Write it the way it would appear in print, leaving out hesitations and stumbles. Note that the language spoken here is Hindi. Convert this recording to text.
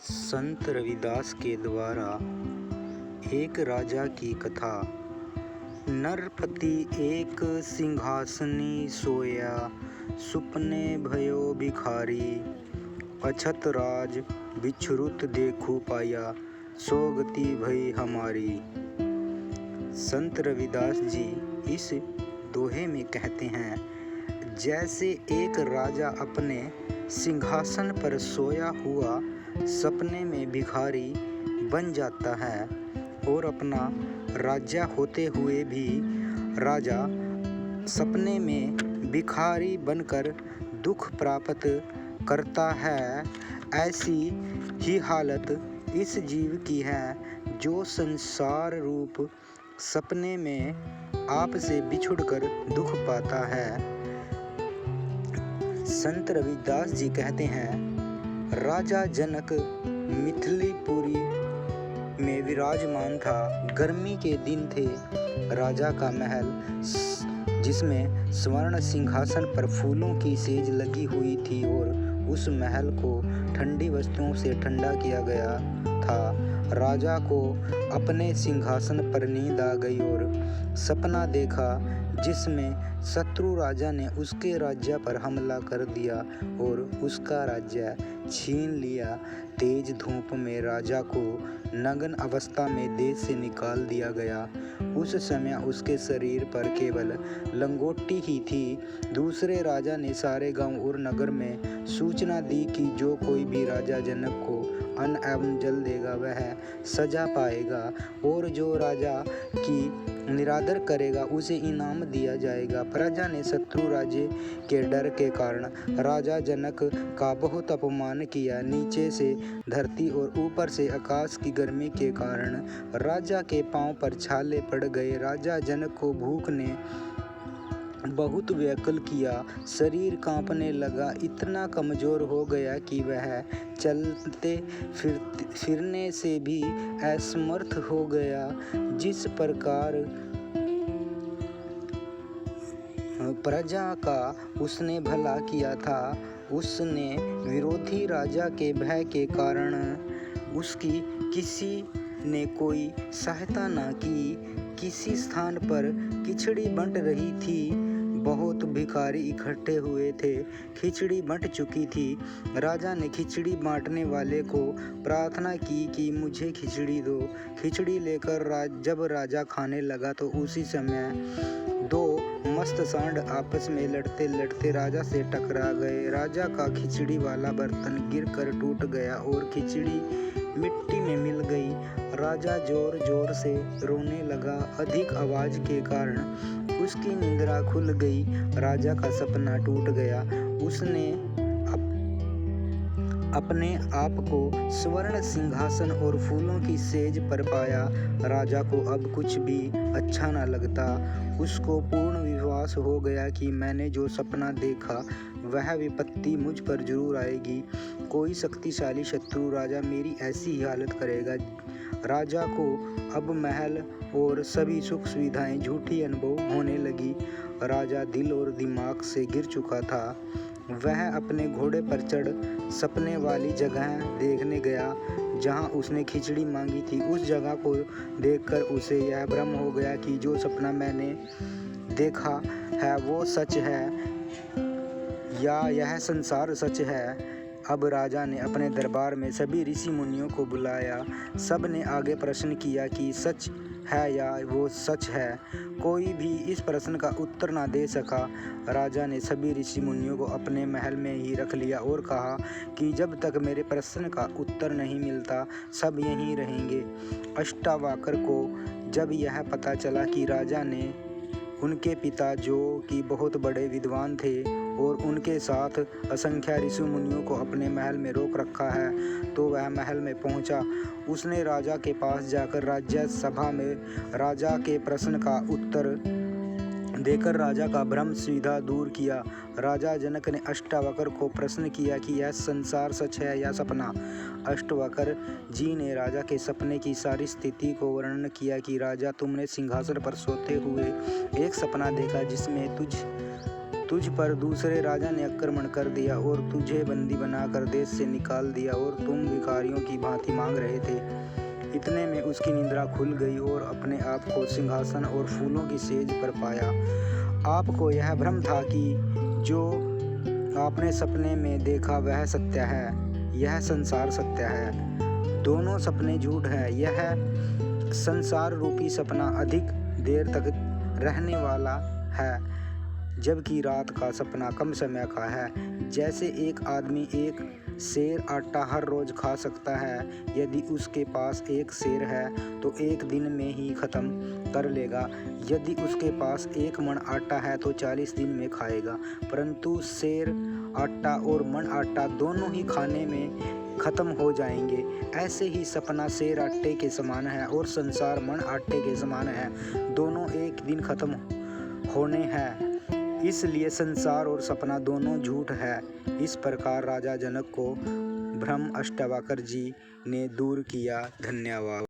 संत रविदास के द्वारा एक राजा की कथा। नरपति एक सिंहासनी सोया, सुपने भयो भिखारी। अछत राज बिछरुत देखू पाया, सोगति भई हमारी। संत रविदास जी इस दोहे में कहते हैं, जैसे एक राजा अपने सिंहासन पर सोया हुआ सपने में भिखारी बन जाता है और अपना राज्य होते हुए भी राजा सपने में भिखारी बनकर दुख प्राप्त करता है। ऐसी ही हालत इस जीव की है जो संसार रूप सपने में आपसे बिछुड़कर दुख पाता है। संत रविदास जी कहते हैं, राजा जनक मिथिलीपुरी में विराजमान था। गर्मी के दिन थे। राजा का महल जिसमें स्वर्ण सिंहासन पर फूलों की सेज लगी हुई थी और उस महल को ठंडी वस्तुओं से ठंडा किया गया था। राजा को अपने सिंहासन पर नींद आ गई और सपना देखा जिसमें शत्रु राजा ने उसके राज्य पर हमला कर दिया और उसका राज्य छीन लिया। तेज धूप में राजा को नग्न अवस्था में देश से निकाल दिया गया। उस समय उसके शरीर पर केवल लंगोटी ही थी। दूसरे राजा ने सारे गांव और नगर में सूचना दी कि जो कोई भी राजा जनक को अन्न एवं जल देगा वह सजा पाएगा और जो राजा की निरादर करेगा उसे इनाम दिया जाएगा। प्रजा ने शत्रु राज्य के डर के कारण राजा जनक का बहुत अपमान किया। नीचे से धरती और ऊपर से आकाश की गर्मी के कारण राजा के पांव पर छाले पड़ गए। राजा जनक को भूख ने बहुत व्याकुल किया। शरीर कांपने लगा, इतना कमजोर हो गया कि वह चलते फिरने से भी असमर्थ हो गया। जिस प्रकार प्रजा का उसने भला किया था, उसने विरोधी राजा के भय के कारण उसकी किसी ने कोई सहायता न की। किसी स्थान पर खिचड़ी बंट रही थी। बहुत भिखारी इकट्ठे हुए थे। खिचड़ी बंट चुकी थी। राजा ने खिचड़ी बांटने वाले को प्रार्थना की कि मुझे खिचड़ी दो। खिचड़ी लेकर जब राजा खाने लगा तो उसी समय दो मस्त सांड आपस में लड़ते लड़ते राजा से टकरा गए। राजा का खिचड़ी वाला बर्तन गिरकर टूट गया और खिचड़ी मिट्टी में मिल गई। राजा जोर जोर से रोने लगा। अधिक आवाज के कारण उसकी निंद्रा खुल गई। राजा का सपना टूट गया। उसने अपने आप को स्वर्ण सिंहासन और फूलों की सेज पर पाया। राजा को अब कुछ भी अच्छा न लगता। उसको पूर्ण विश्वास हो गया कि मैंने जो सपना देखा वह विपत्ति मुझ पर जरूर आएगी। कोई शक्तिशाली शत्रु राजा मेरी ऐसी ही हालत करेगा। राजा को अब महल और सभी सुख सुविधाएं झूठी अनुभव होने लगी। राजा दिल और दिमाग से गिर चुका था। वह अपने घोड़े पर चढ़ सपने वाली जगह देखने गया जहां उसने खिचड़ी मांगी थी। उस जगह को देखकर उसे यह भ्रम हो गया कि जो सपना मैंने देखा है वो सच है या यह संसार सच है। अब राजा ने अपने दरबार में सभी ऋषि मुनियों को बुलाया। सब ने आगे प्रश्न किया कि सच है या वो सच है। कोई भी इस प्रश्न का उत्तर ना दे सका। राजा ने सभी ऋषि मुनियों को अपने महल में ही रख लिया और कहा कि जब तक मेरे प्रश्न का उत्तर नहीं मिलता सब यहीं रहेंगे। अष्टावक्र को जब यह पता चला कि राजा ने उनके पिता जो कि बहुत बड़े विद्वान थे और उनके साथ असंख्य ऋषि मुनियों को अपने महल में रोक रखा है तो वह महल में पहुंचा। उसने राजा के पास जाकर राज्य सभा में राजा के प्रश्न का उत्तर देकर राजा का भ्रम सीधा दूर किया। राजा जनक ने अष्टावक्र को प्रश्न किया कि यह संसार सच है या सपना। अष्टावक्र जी ने राजा के सपने की सारी स्थिति को वर्णन किया कि राजा, तुमने सिंहासन पर सोते हुए एक सपना देखा जिसमें तुझ पर दूसरे राजा ने आक्रमण कर दिया और तुझे बंदी बनाकर देश से निकाल दिया और तुम भिखारियों की भांति मांग रहे थे। इतने में उसकी निद्रा खुल गई और अपने आप को सिंहासन और फूलों की सेज पर पाया। आपको यह भ्रम था कि जो आपने सपने में देखा वह सत्य है, यह संसार सत्य है। दोनों सपने झूठ है। यह संसार रूपी सपना अधिक देर तक रहने वाला है, जबकि रात का सपना कम समय का है। जैसे एक आदमी एक सेर आटा हर रोज खा सकता है, यदि उसके पास एक सेर है तो एक दिन में ही खत्म कर लेगा। यदि उसके पास 1 मण आटा है तो 40 दिन में खाएगा। परंतु सेर आटा और मण आटा दोनों ही खाने में खत्म हो जाएंगे। ऐसे ही सपना सेर आटे के समान है और संसार मण आटे के समान है, दोनों एक दिन खत्म होने हैं। इसलिए संसार और सपना दोनों झूठ है। इस प्रकार राजा जनक को भ्रम अष्टावक्र जी ने दूर किया। धन्यवाद।